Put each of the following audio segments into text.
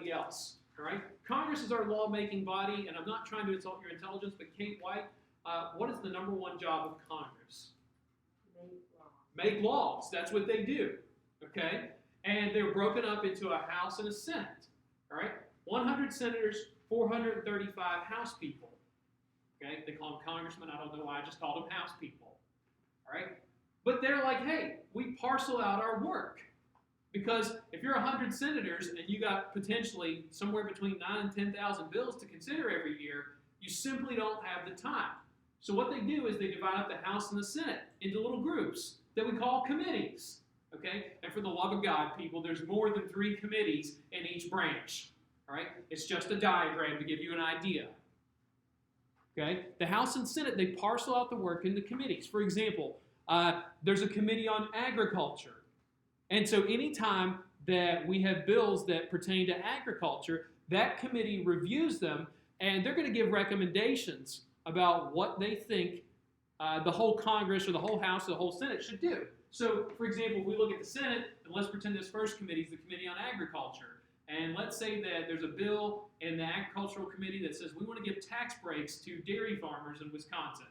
anybody else. All right? Congress is our lawmaking body, and I'm not trying to insult your intelligence, but Kate White, what is the number one job of Congress? Make laws. That's what they do. Okay? And they're broken up into a House and a Senate. All right? 100 senators, 435 House people. Okay? They call them congressmen. I don't know why I just called them House people. All right? But they're like, hey, we parcel out our work. Because if you're 100 senators and you got potentially somewhere between 9,000 and 10,000 bills to consider every year, you simply don't have the time. So what they do is they divide up the House and the Senate into little groups that we call committees. Okay? And for the love of God, people, there's more than 3 committees in each branch. All right? It's just a diagram to give you an idea. Okay? The House and Senate, they parcel out the work into committees. For example, there's a committee on agriculture. And so anytime that we have bills that pertain to agriculture, that committee reviews them, and they're going to give recommendations about what they think the whole Congress or the whole House or the whole Senate should do. So, for example, if we look at the Senate, and let's pretend this first committee is the Committee on Agriculture. And let's say that there's a bill in the Agricultural Committee that says we want to give tax breaks to dairy farmers in Wisconsin.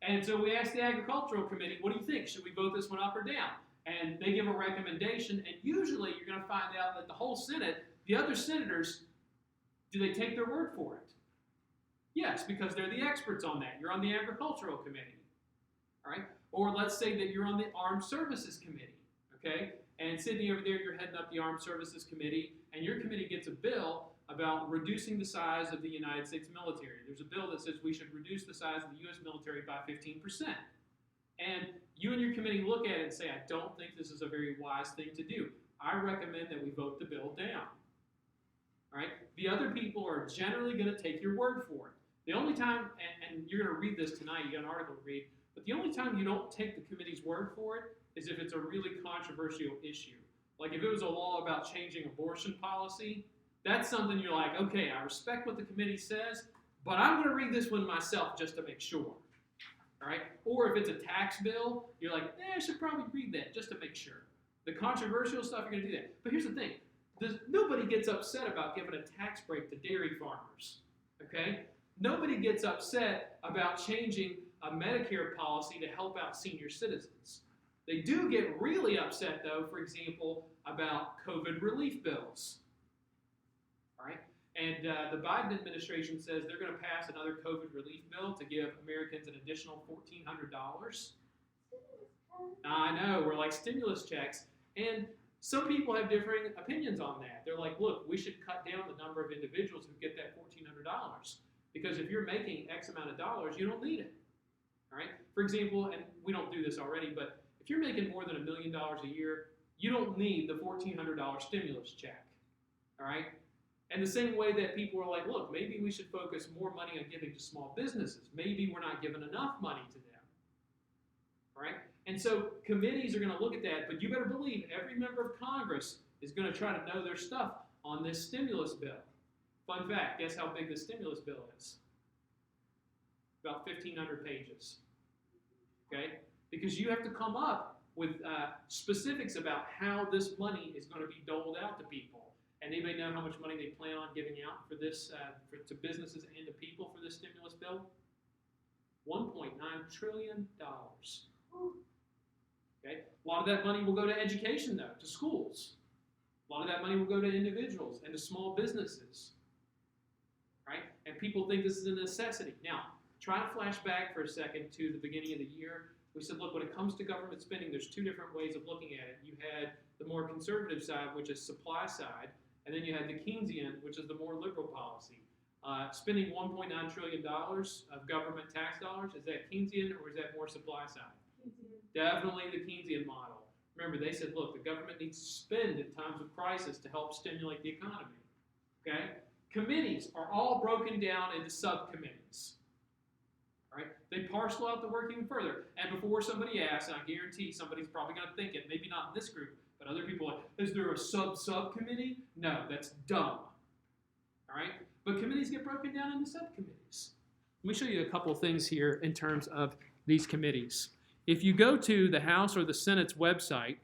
And so we ask the Agricultural Committee, what do you think? Should we vote this one up or down? And they give a recommendation, and usually you're going to find out that the whole Senate, the other senators, do they take their word for it? Yes, because they're the experts on that. You're on the Agricultural Committee, all right? Or let's say that you're on the Armed Services Committee, okay? And Sydney, over there, you're heading up the Armed Services Committee, and your committee gets a bill about reducing the size of the United States military. There's a bill that says we should reduce the size of the U.S. military by 15%. And you and your committee look at it and say, I don't think this is a very wise thing to do. I recommend that we vote the bill down. All right? The other people are generally going to take your word for it. The only time, and you're going to read this tonight, you got an article to read, but the only time you don't take the committee's word for it is if it's a really controversial issue. Like if it was a law about changing abortion policy, that's something you're like, okay, I respect what the committee says, but I'm going to read this one myself just to make sure. All right? Or if it's a tax bill, you're like, I should probably read that just to make sure. The controversial stuff, you're going to do that. But here's the thing. Nobody gets upset about giving a tax break to dairy farmers. Okay? Nobody gets upset about changing a Medicare policy to help out senior citizens. They do get really upset, though, for example, about COVID relief bills. All right? And the Biden administration says they're going to pass another COVID relief bill to give Americans an additional $1,400. I know, we're like stimulus checks. And some people have differing opinions on that. They're like, look, we should cut down the number of individuals who get that $1,400. Because if you're making X amount of dollars, you don't need it. All right? For example, and we don't do this already, but if you're making more than $1 million a year, you don't need the $1,400 stimulus check. All right? And the same way that people are like, look, maybe we should focus more money on giving to small businesses. Maybe we're not giving enough money to them. All right? And so committees are going to look at that, but you better believe every member of Congress is going to try to know their stuff on this stimulus bill. Fun fact, guess how big the stimulus bill is? About 1,500 pages. Okay? Because you have to come up with specifics about how this money is going to be doled out to people. And anybody know how much money they plan on giving out for this, to businesses and to people for this stimulus bill? $1.9 trillion. Okay? A lot of that money will go to education, though, to schools. A lot of that money will go to individuals and to small businesses. Right? And people think this is a necessity. Now, try to flash back for a second to the beginning of the year. We said, look, when it comes to government spending, there's 2 different ways of looking at it. You had the more conservative side, which is supply side, and then you had the Keynesian, which is the more liberal policy. Spending $1.9 trillion of government tax dollars, is that Keynesian or is that more supply side? Keynesian. Definitely the Keynesian model. Remember, they said, look, the government needs to spend in times of crisis to help stimulate the economy. Okay? Committees are all broken down into subcommittees. All right? They parcel out the work even further. And before somebody asks, and I guarantee somebody's probably going to think it, maybe not in this group, but other people are like, is there a subcommittee? No, that's dumb. All right? But committees get broken down into subcommittees. Let me show you a couple of things here in terms of these committees. If you go to the House or the Senate's website,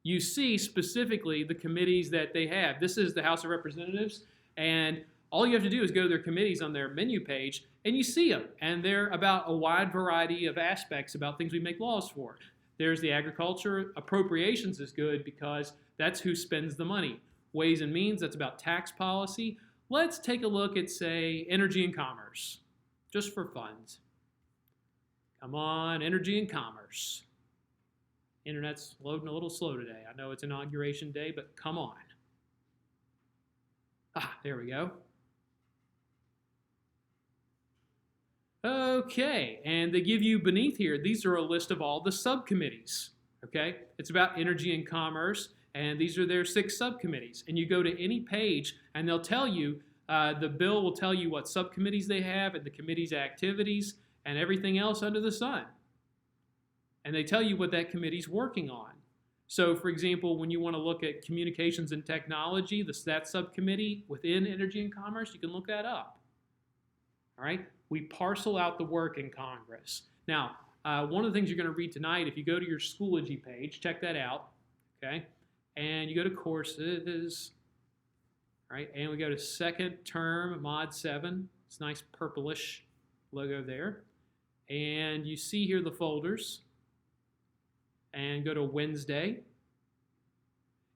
you see specifically the committees that they have. This is the House of Representatives, and all you have to do is go to their committees on their menu page, and you see them. And they're about a wide variety of aspects about things we make laws for. There's the agriculture. Appropriations is good because that's who spends the money. Ways and Means, that's about tax policy. Let's take a look at, say, Energy and Commerce, just for fun. Come on, Energy and Commerce. Internet's loading a little slow today. I know it's inauguration day, but come on. There we go. Okay, and they give you beneath here, these are a list of all the subcommittees, okay? It's about Energy and Commerce, and these are their 6 subcommittees. And you go to any page, and they'll tell you, the bill will tell you what subcommittees they have and the committee's activities and everything else under the sun. And they tell you what that committee's working on. So, for example, when you want to look at communications and technology, that subcommittee within Energy and Commerce, you can look that up. All right? We parcel out the work in Congress. Now, one of the things you're going to read tonight, if you go to your Schoology page, check that out, okay? And you go to courses, right? And we go to second term, Mod 7. It's a nice purplish logo there. And you see here the folders. And go to Wednesday.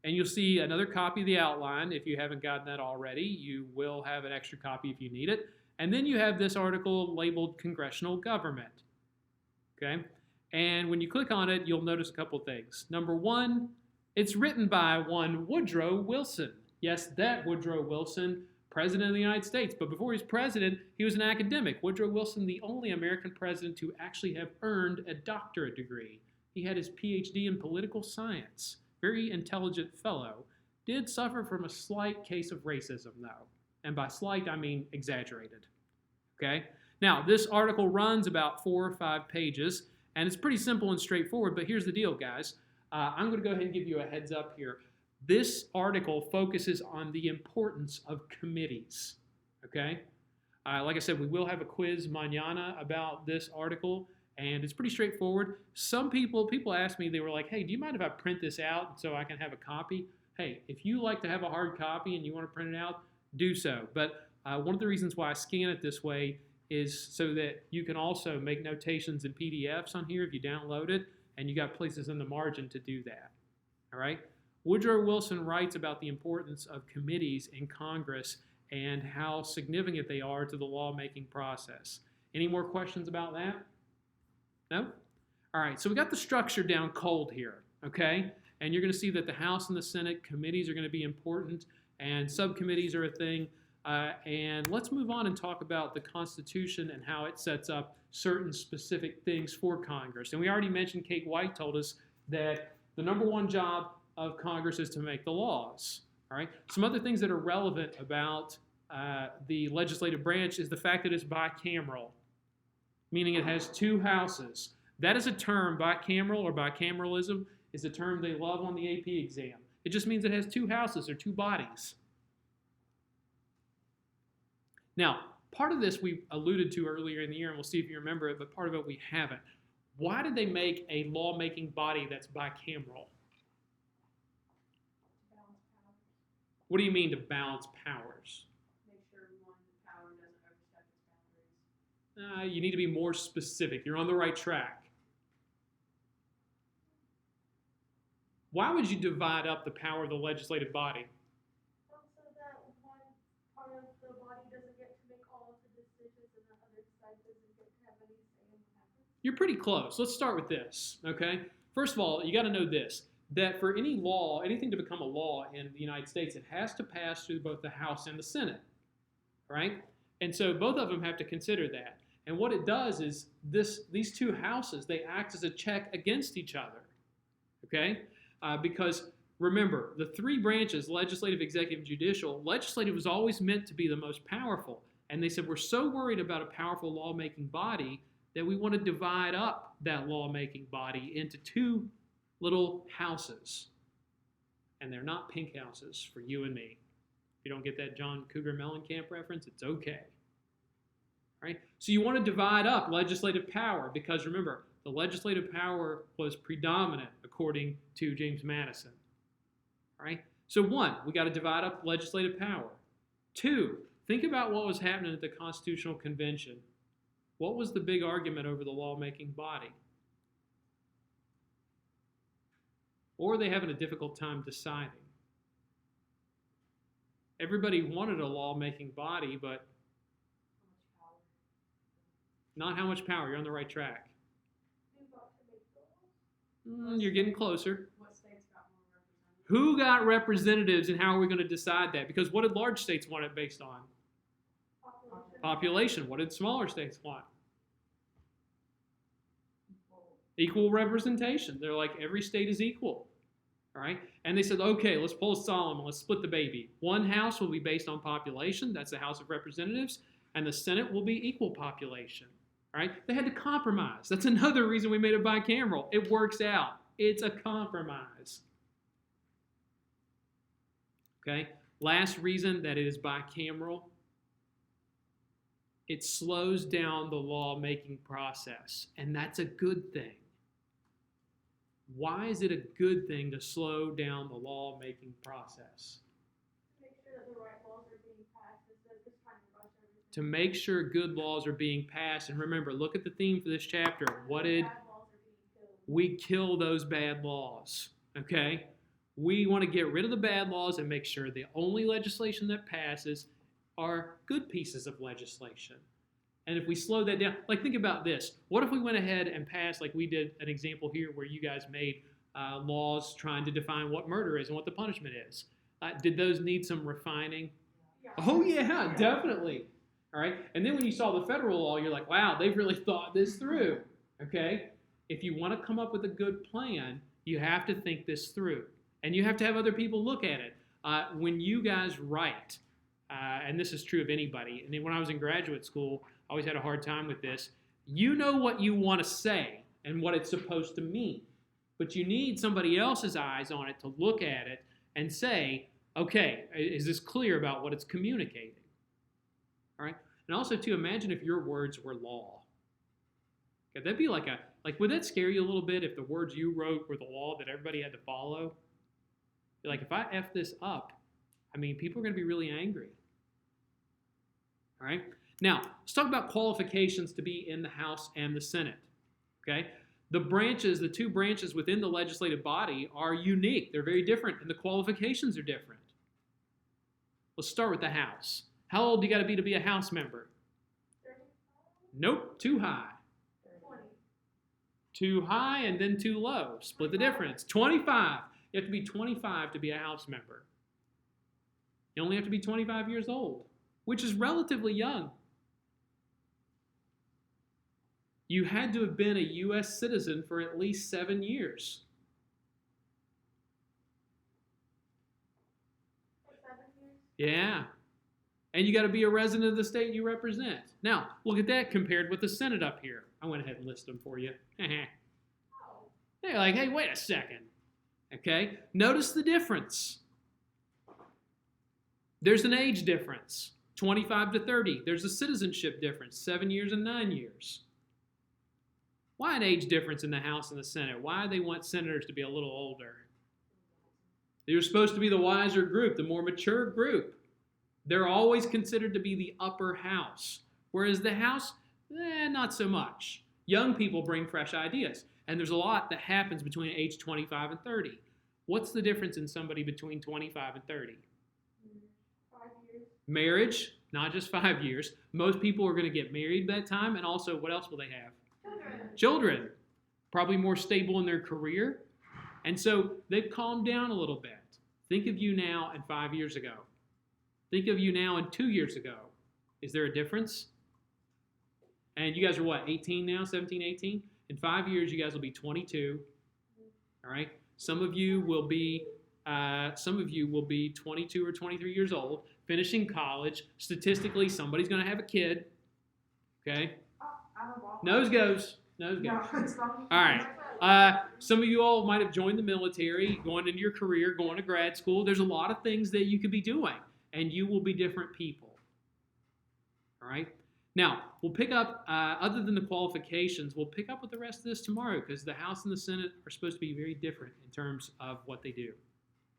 And you'll see another copy of the outline. If you haven't gotten that already, you will have an extra copy if you need it. And then you have this article labeled Congressional Government. Okay? And when you click on it, you'll notice a couple things. Number one, it's written by one Woodrow Wilson. Yes, that Woodrow Wilson, President of the United States. But before he was president, he was an academic. Woodrow Wilson, the only American president to actually have earned a doctorate degree. He had his PhD in political science. Very intelligent fellow. Did suffer from a slight case of racism, though. And by slight, I mean exaggerated. Okay? Now, this article runs about 4 or 5 pages, and it's pretty simple and straightforward, but here's the deal, guys. I'm going to go ahead and give you a heads up here. This article focuses on the importance of committees. Okay? Like I said, we will have a quiz mañana about this article, and it's pretty straightforward. Some people asked me, they were like, hey, do you mind if I print this out so I can have a copy? Hey, if you like to have a hard copy and you want to print it out, do so. But one of the reasons why I scan it this way is so that you can also make notations in PDFs on here if you download it, and you got places in the margin to do that. All right? Woodrow Wilson writes about the importance of committees in Congress and how significant they are to the lawmaking process. Any more questions about that? No? All right, so we got the structure down cold here, okay? And you're going to see that the House and the Senate committees are going to be important, and subcommittees are a thing. And let's move on and talk about the Constitution and how it sets up certain specific things for Congress. And we already mentioned, Kate White told us that the number one job of Congress is to make the laws. All right. Some other things that are relevant about the legislative branch is the fact that it's bicameral, meaning it has 2 houses. That is a term, bicameral or bicameralism is a term they love on the AP exam. It just means it has 2 houses or 2 bodies. Now, part of this we alluded to earlier in the year, and we'll see if you remember it, but part of it we haven't. Why did they make a lawmaking body that's bicameral? What do you mean to balance powers? Make sure one power doesn't overstep its boundaries. You need to be more specific. You're on the right track. Why would you divide up the power of the legislative body? So that one part of the body doesn't get to make all of the decisions and the other side doesn't get to have any say in what happens. You're pretty close. Let's start with this, okay? First of all, you got to know this, that for any law, anything to become a law in the United States, it has to pass through both the House and the Senate, right? And so both of them have to consider that. And what it does is these 2 houses, they act as a check against each other, okay? Because remember, the 3 branches, legislative, executive, judicial, legislative was always meant to be the most powerful. And they said, we're so worried about a powerful lawmaking body that we want to divide up that lawmaking body into 2 little houses. And they're not pink houses for you and me. If you don't get that John Cougar Mellencamp reference, it's okay. All right? So you want to divide up legislative power because remember, the legislative power was predominant according to James Madison. All right? So 1, we got to divide up legislative power. 2, think about what was happening at the Constitutional Convention. What was the big argument over the lawmaking body? Or are they having a difficult time deciding? Everybody wanted a lawmaking body, but not how much power. You're on the right track. You're getting closer. What states got more representatives? Who got representatives, and how are we going to decide that? Because what did large states want it based on? Population. What did smaller states want? Equal representation. They're like, every state is equal. All right? And they said, okay, let's pull a Solomon. Let's split the baby. One house will be based on population. That's the House of Representatives. And the Senate will be equal population. All right? They had to compromise. That's another reason we made it bicameral. It works out. It's a compromise. Okay? Last reason that it is bicameral. It slows down the lawmaking process. And that's a good thing. Why is it a good thing to slow down the lawmaking process? Make sure that the right laws are being passed instead of just trying to rush everything. To make sure good laws are being passed. And remember, look at the theme for this chapter. What did Bad laws are being killed. we kill those bad laws? Okay? We want to get rid of the bad laws and make sure the only legislation that passes are good pieces of legislation. And if we slow that down, like think about this. What if we went ahead and passed, like we did an example here where you guys made laws trying to define what murder is and what the punishment is? Did those need some refining? Yeah. Oh yeah, definitely. All right. And then when you saw the federal law, you're like, wow, they've really thought this through. Okay. If you want to come up with a good plan, you have to think this through. And you have to have other people look at it. When you guys write, and this is true of anybody, and then when I was in graduate school, I always had a hard time with this. You know what you want to say and what it's supposed to mean. But you need somebody else's eyes on it to look at it and say, okay, is this clear about what it's communicating? All right? And also, too, imagine if your words were law. Okay, that'd be like would that scare you a little bit if the words you wrote were the law that everybody had to follow? You're like, if I F this up, I mean, people are going to be really angry. All right? Now, let's talk about qualifications to be in the House and the Senate. Okay? The two branches within the legislative body are unique. They're very different, and the qualifications are different. Let's start with the House. How old do you got to be a House member? 35? Nope, too high. 20. Too high and then too low. Split the difference. 25. You have to be 25 to be a House member. You only have to be 25 years old, which is relatively young. You had to have been a U.S. citizen for at least 7 years. For 7 years? Yeah. And you got to be a resident of the state you represent. Now, look at that compared with the Senate up here. I went ahead and listed them for you. Oh. They're like, hey, wait a second. Okay? Notice the difference. There's an age difference, 25 to 30. There's a citizenship difference, 7 years and 9 years. Why an age difference in the House and the Senate? Why do they want senators to be a little older? They're supposed to be the wiser group, the more mature group. They're always considered to be the upper house, whereas the House, not so much. Young people bring fresh ideas, and there's a lot that happens between age 25 and 30. What's the difference in somebody between 25 and 30? 5 years. Marriage, not just 5 years. Most people are going to get married that time, and also, what else will they have? Children. Probably more stable in their career. And so they've calmed down a little bit. Think of you now and 5 years ago. Think of you now and 2 years ago. Is there a difference? And you guys are what, 18 now, 17, 18? In 5 years, you guys will be 22. All right? Some of you will be 22 or 23 years old, finishing college. Statistically, somebody's going to have a kid. Okay? Nose goes. Nose goes. No, it's wrong. All right. Some of you all might have joined the military, going into your career, going to grad school. There's a lot of things that you could be doing, and you will be different people. All right? Now, we'll pick up, other than the qualifications, we'll pick up with the rest of this tomorrow because the House and the Senate are supposed to be very different in terms of what they do.